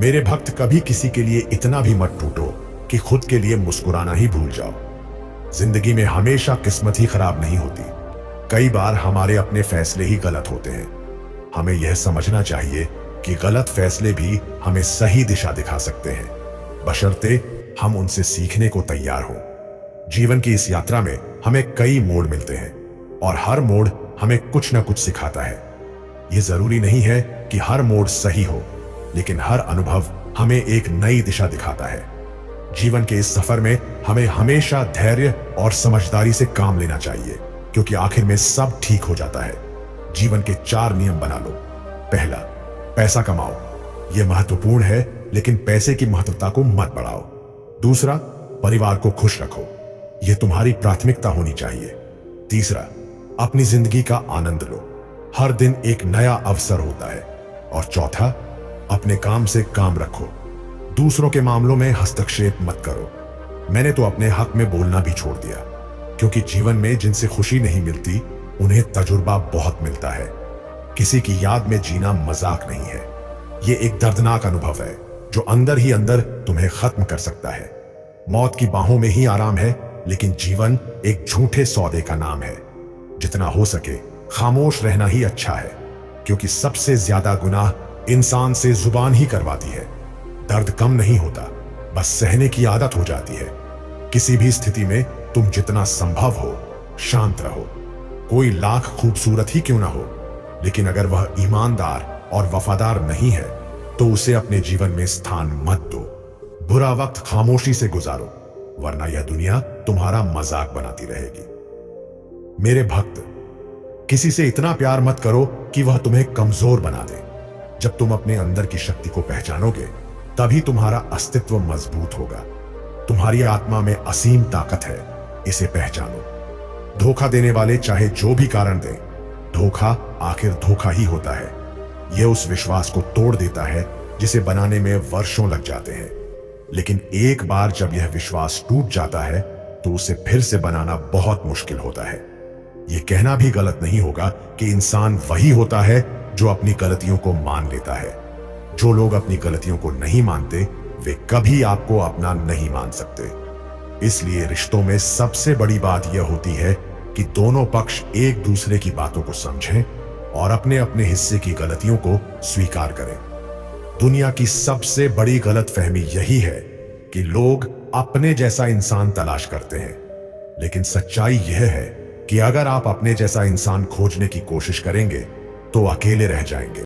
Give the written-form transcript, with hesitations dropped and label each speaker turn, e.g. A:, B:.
A: मेरे भक्त, कभी किसी के लिए इतना भी मत टूटो कि खुद के लिए मुस्कुराना ही भूल जाओ। जिंदगी में हमेशा किस्मत ही खराब नहीं होती। कई बार हमारे अपने फैसले ही गलत होते हैं। हमें यह समझना चाहिए कि गलत फैसले भी हमें सही दिशा दिखा सकते हैं, बशर्ते हम उनसे सीखने को तैयार हों। जीवन की इस यात्रा में हमें कई मोड़ मिलते हैं और हर मोड़ हमें कुछ ना कुछ सिखाता है। यह जरूरी नहीं है कि हर मोड़ सही हो, लेकिन हर अनुभव हमें एक नई दिशा दिखाता है। जीवन के इस सफर में हमें हमेशा धैर्य और समझदारी से काम लेना चाहिए, क्योंकि आखिर में सब ठीक हो जाता है। जीवन के 4 नियम बना लो। पहला, पैसा कमाओ। यह महत्वपूर्ण है, लेकिन पैसे की महत्वता को मत बढ़ाओ। दूसरा, परिवार को खुश रखो। यह तुम्हारी प्राथमिकता होनी चाहिए। तीसरा, अपनी जिंदगी का आनंद लो। हर दिन एक नया अवसर होता है। और चौथा, अपने काम से काम रखो। दूसरों के मामलों में हस्तक्षेप मत करो। मैंने तो अपने हक में बोलना भी छोड़ दिया, क्योंकि जीवन में जिनसे खुशी नहीं मिलती, उन्हें तजुर्बा बहुत मिलता है। किसी की याद में जीना मजाक नहीं है। यह एक दर्दनाक अनुभव है जो अंदर ही अंदर तुम्हें खत्म कर सकता है। मौत की बाहों में ही आराम है, लेकिन जीवन एक झूठे सौदे का नाम है। जितना हो सके खामोश रहना ही अच्छा है, क्योंकि सबसे ज्यादा गुनाह इंसान से जुबान ही करवाती है। दर्द कम नहीं होता, बस सहने की आदत हो जाती है। किसी भी स्थिति में तुम जितना संभव हो शांत रहो। कोई लाख खूबसूरत ही क्यों ना हो, लेकिन अगर वह ईमानदार और वफादार नहीं है तो उसे अपने जीवन में स्थान मत दो। बुरा वक्त खामोशी से गुजारो, वरना यह दुनिया तुम्हारा मजाक बनाती रहेगी। मेरे भक्त, किसी से इतना प्यार मत करो कि वह तुम्हें कमजोर बना दे। जब तुम अपने अंदर की शक्ति को पहचानोगे, तभी तुम्हारा अस्तित्व मजबूत होगा। तुम्हारी आत्मा में असीम ताकत है, इसे पहचानो। धोखा देने वाले चाहे जो भी कारण दें, धोखा आखिर धोखा ही होता है। यह उस विश्वास को तोड़ देता है जिसे बनाने में वर्षों लग जाते हैं। लेकिन एक बार जब यह विश्वास टूट जाता है, तो उसे फिर से बनाना बहुत मुश्किल होता है। यह कहना भी गलत नहीं होगा कि इंसान वही होता है जो अपनी गलतियों को मान लेता है। जो लोग अपनी गलतियों को नहीं मानते, वे कभी आपको अपना नहीं मान सकते। इसलिए रिश्तों में सबसे बड़ी बात यह होती है कि दोनों पक्ष एक दूसरे की बातों को समझें और अपने अपने हिस्से की गलतियों को स्वीकार करें। दुनिया की सबसे बड़ी गलतफहमी यही है कि लोग अपने जैसा इंसान तलाश करते हैं, लेकिन सच्चाई यह है कि अगर आप अपने जैसा इंसान खोजने की कोशिश करेंगे तो अकेले रह जाएंगे।